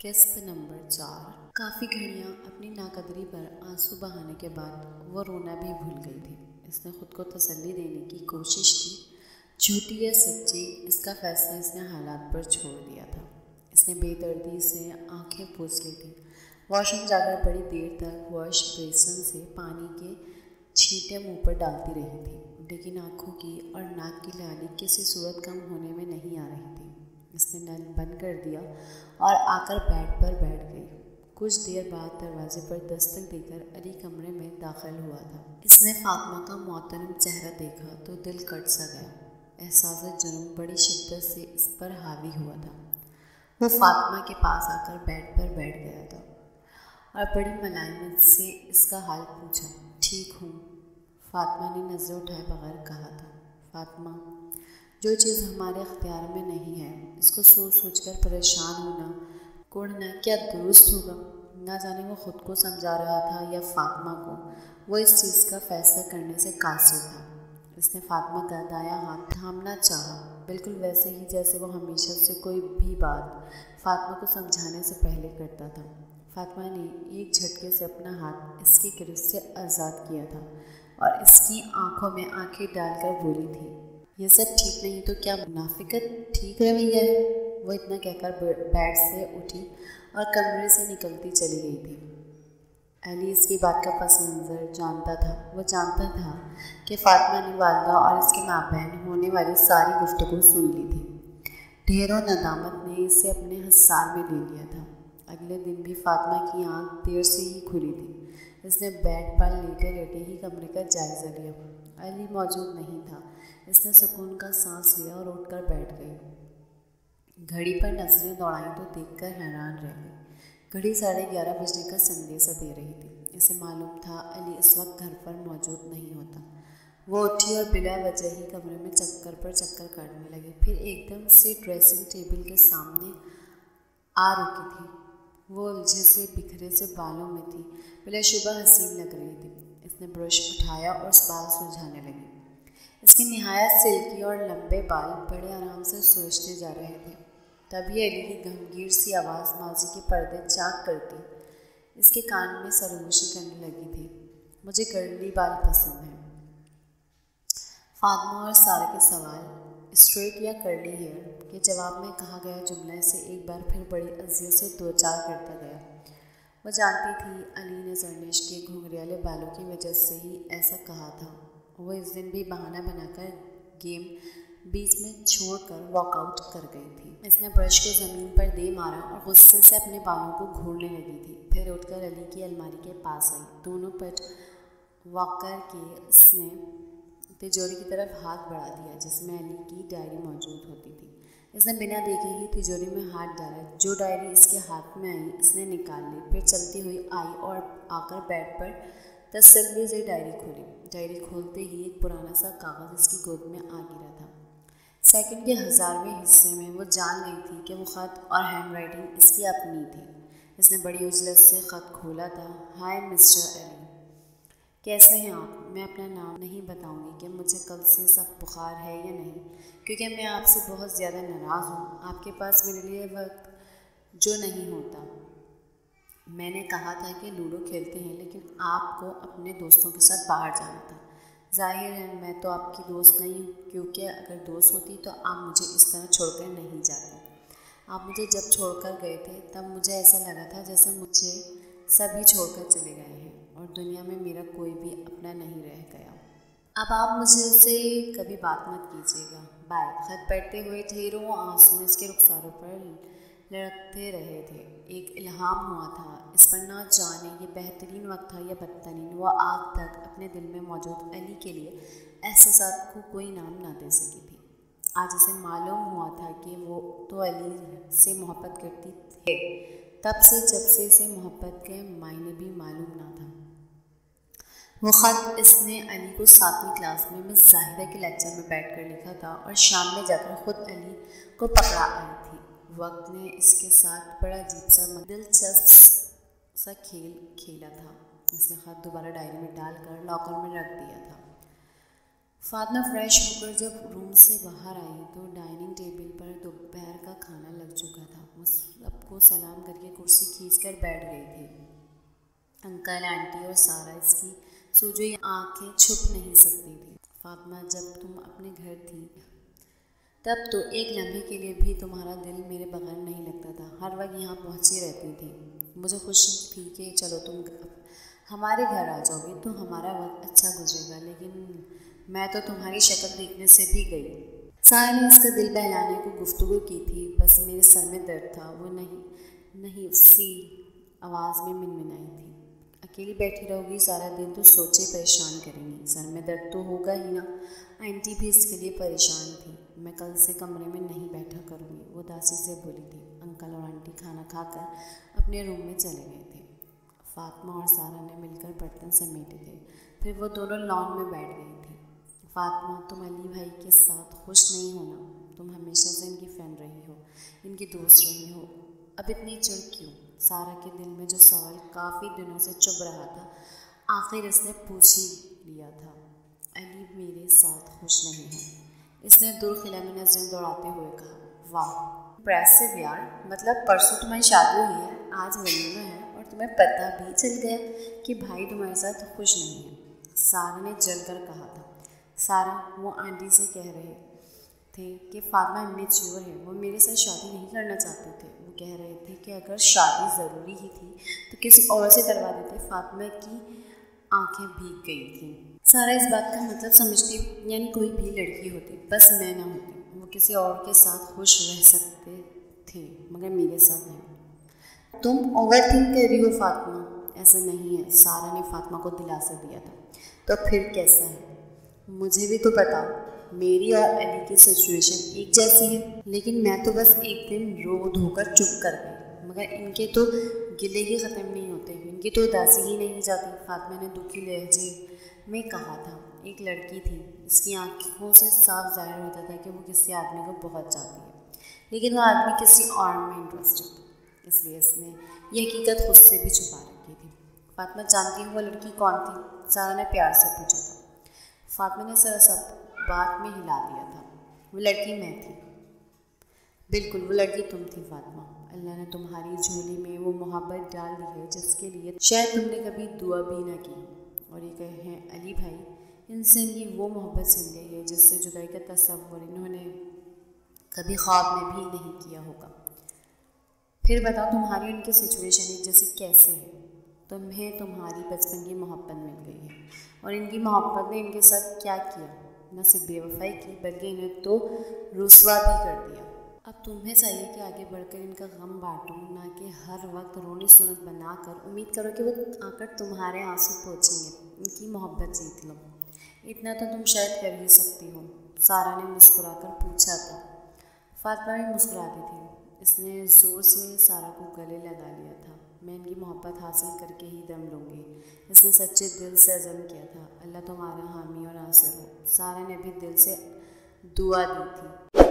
किस्त नंबर 4। काफ़ी घड़ियाँ अपनी नाकदरी पर आंसू बहाने के बाद वो रोना भी भूल गई थी। इसने खुद को तसल्ली देने की कोशिश की। झूठी या सच्ची, इसका फैसला इसने हालात पर छोड़ दिया था। इसने बेदर्दी से आंखें पोंछ ली थी। वॉशरूम जाकर बड़ी देर तक वॉश बेसिन से पानी के छींटे मुंह पर डालती रही थी, लेकिन आंखों की और नाक की लाली किसी सूरत कम होने में नहीं आ रही थी। इसने नल बंद कर दिया और आकर बेड पर बैठ गई। कुछ देर बाद दरवाजे पर दस्तक देकर अली कमरे में दाखिल हुआ था। इसने फातिमा का मोहतरम चेहरा देखा तो दिल कट सा गया। एहसास जुर्म बड़ी शिद्दत से इस पर हावी हुआ था। वो फातिमा के पास आकर बेड पर बैठ गया था और बड़ी मलाइमत से इसका हाल पूछा। ठीक हूँ, फातिमा ने नज़रें उठाए बगैर कहा था। फातिमा, जो चीज़ हमारे अख्तियार में नहीं है, इसको सोच सोच कर परेशान होना, कोड़ना क्या दुरुस्त होगा? ना जाने वो खुद को समझा रहा था या फातिमा को। वो इस चीज़ का फैसला करने से कासिर था। इसने फातिमा का दायां हाथ थामना चाहा, बिल्कुल वैसे ही जैसे वो हमेशा से कोई भी बात फातिमा को समझाने से पहले करता था। फातिमा ने एक झटके से अपना हाथ इसकी गिरफ्त से आज़ाद किया था और इसकी आंखों में आंखें डालकर बोली थी, ये सब ठीक नहीं तो क्या मुनाफिकत ठीक रवैया है? वो इतना कहकर बेड से उठी और कमरे से निकलती चली गई थी। अली इसकी बात का पस मंज़र जानता था। वो जानता था कि फातिमा ने वालिदा और इसके माबैन होने वाली सारी गुफ्तगू सुन ली थी। ढेरों नदामत ने इसे अपने हिसार में ले लिया था। अगले दिन भी फातिमा की आंख देर से ही खुली थी। इसने बेड पर लेटे लेटे ही कमरे का जायज़ा लिया। अली मौजूद नहीं था। इसने सुकून का सांस लिया और उठकर बैठ गई। घड़ी पर नजरें दौड़ाई तो देखकर हैरान रह गई। घड़ी 11:30 बजने का संदेशा दे रही थी। इसे मालूम था अली इस वक्त घर पर मौजूद नहीं होता। वो उठी और बिला वजह ही कमरे में चक्कर पर चक्कर काटने लगी। फिर एकदम से ड्रेसिंग टेबल के सामने आ रुकी थी। वो उलझे से बिखरे से बालों में थी, बिलाशुबा हसीन लग रही थी। इसने ब्रश उठाया और बाल सुलझाने लगी। इसके निहायत सिल्की और लंबे बाल बड़े आराम से सोचते जा रहे थे। तभी अली की गंभीर सी आवाज़ माजी के पर्दे चाक करती इसके कान में सरगोशी करने लगी थी। मुझे कर्ली बाल पसंद है। फातिमा और सारा के सवाल स्ट्रेट या कर्ली हेयर के जवाब में कहा गया जुमला इसे एक बार फिर बड़ी अज़ियत से दो चार करता गया। वह जानती थी अली ने जरनेश के घुंघराले बालों की वजह से ही ऐसा कहा था। वो इस दिन भी बहाना बनाकर गेम बीच में छोड़कर वॉकआउट कर गई थी। इसने ब्रश को ज़मीन पर दे मारा और गुस्से से अपने बालों को घूरने लगी थी। फिर उठकर अली की अलमारी के पास आई। दोनों पट वॉक करके इसने तिजोरी की तरफ हाथ बढ़ा दिया जिसमें अली की डायरी मौजूद होती थी। इसने बिना देखे ही तिजोरी में हाथ डाला। जो डायरी इसके हाथ में आई इसने निकाल ली। फिर चलती हुई आई और आकर बेड पर तसल्ली से डायरी खोली। डायरी खोलते ही एक पुराना सा कागज़ इसकी गोद में आ गिरा था। सेकंड के 1000वें हिस्से में वो जान गई थी कि वो ख़त और हैंडराइटिंग इसकी अपनी थी। इसने बड़ी उजलत से ख़त खोला था। हाय मिस्टर अली, कैसे हैं आप? मैं अपना नाम नहीं बताऊंगी कि मुझे कल से सख्त बुखार है या नहीं, क्योंकि मैं आपसे बहुत ज़्यादा नाराज़ हूँ। आपके पास मेरे लिए वक्त जो नहीं होता। मैंने कहा था कि लूडो खेलते हैं, लेकिन आपको अपने दोस्तों के साथ बाहर जाना था। जाहिर है मैं तो आपकी दोस्त नहीं हूँ, क्योंकि अगर दोस्त होती तो आप मुझे इस तरह छोड़कर नहीं जाते। आप मुझे जब छोड़कर गए थे तब मुझे ऐसा लगा था जैसे मुझे सभी छोड़कर चले गए हैं और दुनिया में मेरा कोई भी अपना नहीं रह गया। अब आप मुझे कभी बात मत कीजिएगा। बाय। खत पढ़ते हुए ढेरों आंसू इसके रुखसारों पर लड़कते रहे थे। एक इल्हाम हुआ था इस पर, ना जाने ये बेहतरीन वक्त था या बदतरीन। वह आज तक अपने दिल में मौजूद अली के लिए एहसासात को कोई नाम ना दे सकी थी। आज इसे मालूम हुआ था कि वो तो अली से मोहब्बत करती थे, तब से जब से इसे मोहब्बत के मायने भी मालूम ना था। वो ख़त इसने अली को 7वीं क्लास में मिस जाहिदा के लेक्चर में बैठकर लिखा था और शाम में जाकर ख़ुद अली को पकड़ा आई थी। वक्त ने इसके साथ बड़ा अजीब सा दिलचस्प सा खेल खेला था। इसने ख़त दोबारा डायरी में डालकर लॉकर में रख दिया था। फातिमा फ्रेश होकर जब रूम से बाहर आई तो डाइनिंग टेबल पर दोपहर का खाना लग चुका था। वो सबको सलाम करके कुर्सी खींचकर बैठ गई थी। अंकल, आंटी और सारा इसकी सोजो आंखें छुप नहीं सकती थी। फातिमा, जब तुम अपने घर थी तब तो एक लम्हे के लिए भी तुम्हारा दिल मेरे बगैर नहीं लगता था। हर वक्त यहाँ पहुँची रहती थी। मुझे खुशी थी कि चलो तुम हमारे घर आ जाओगी तो हमारा वक्त अच्छा गुजरेगा, लेकिन मैं तो तुम्हारी शक्ल देखने से भी गई। सारा ने इसका दिल बहलाने को गुफ्तगू की थी। बस मेरे सर में दर्द था। वो नहीं उसकी आवाज़ में मिनमिनाई थी। अकेली बैठी रहोगी सारा दिन तो सोचे परेशान करेंगी। सर में दर्द तो होगा ही ना। आंटी भी इसके लिए परेशान थी। मैं कल से कमरे में नहीं बैठा करूँगी, वो दासी से बोली थी। अंकल और आंटी खाना खाकर अपने रूम में चले गए थे। फातिमा और सारा ने मिलकर बर्तन समेटे थे। फिर वो दोनों लॉन में बैठ गई थी। फातिमा, तुम अली भाई के साथ खुश नहीं हो ना? तुम हमेशा से इनकी फ़ैन रही हो, इनकी दोस्त रही हो, अब इतनी चिढ़ क्यों? सारा के दिल में जो सवाल काफ़ी दिनों से चुभ रहा था, आखिर इसने पूछ ही लिया था। अली मेरे साथ खुश नहीं है, इसने दुर्खिला में नजरें दौड़ाते हुए कहा। वाह, इम्प्रेसिव यार। मतलब परसों तुम्हारी शादी हुई है, आज वलीमा है और तुम्हें पता भी चल गया कि भाई तुम्हारे साथ खुश नहीं है। सारा ने जलकर कहा था। सारा, वो आंटी से कह रहे थे कि फातिमा इमेच्योर है, वो मेरे साथ शादी नहीं करना चाहते थे। वो कह रहे थे कि अगर शादी ज़रूरी ही थी तो किसी और से करवा देते। फातिमा की आंखें भीग गई थी। सारा इस बात का मतलब समझती, यानी कोई भी लड़की होती, बस मैं ना होती, वो किसी और के साथ खुश रह सकते थे, मगर मेरे साथ नहीं। तुम ओवर थिंक कर रही हो फातिमा, ऐसा नहीं है। सारा ने फातिमा को दिलासा दिया था। तो फिर कैसा है? मुझे भी तो बताओ। मेरी और अली की सिचुएशन एक जैसी है, लेकिन मैं तो बस एक दिन रो धोकर चुप कर गई, मगर इनके तो गिले ही ख़त्म नहीं होते, इनकी तो उदासी ही नहीं जाती। फातिमा ने दुखी लहजे में कहा था। एक लड़की थी, इसकी आंखों से साफ जाहिर होता था कि वो किसी आदमी को बहुत चाहती है, लेकिन वो आदमी किसी और में इंटरेस्टेड, इसलिए इसने ये हकीकत खुद से भी छुपा रखी थी। फातिमा, जानती हूँ वो लड़की कौन थी? सारा ने प्यार से पूछा था। फातिमा ने सर सब बात में हिला दिया था। वो लड़की मैं थी। बिल्कुल, वो लड़की तुम थी फातिमा। अल्लाह ने तुम्हारी झोली में वो मोहब्बत डाल दी है जिसके लिए शायद तुमने कभी दुआ भी ना की। और ये कहें अली भाई, इनसे इनकी वो मोहब्बत छिन गई है जिससे जुदाई का तस्वुर इन्होंने कभी ख्वाब में भी नहीं किया होगा। फिर बताओ, तुम्हारी उनकी सिचुएशन एक जैसी कैसे है? तुम्हें तुम्हारी बचपन की मोहब्बत मिल गई है और इनकी मोहब्बत ने इनके साथ क्या किया? न सिर्फ बेवफाई की, बल्कि इन्हें तो रुसवा भी कर दिया। अब तुम्हें चाहिए कि आगे बढ़कर इनका गम बांटो, ना कि हर वक्त रोनी सुनत बनाकर उम्मीद करो कि वो आकर तुम्हारे आंसू पोंछेंगे। इनकी मोहब्बत जीत लो, इतना तो तुम शायद कर ही सकती हो। सारा ने मुस्कुराकर पूछा था। फातिमा भी मुस्कुराती थी। इसने ज़ोर से सारा को गले लगा लिया था। मैं इनकी मोहब्बत हासिल करके ही दम लूँगी, इसने सच्चे दिल से अज़म किया था। अल्लाह तुम्हारा हामी और नासिर हो। सारा ने भी दिल से दुआ दी थी।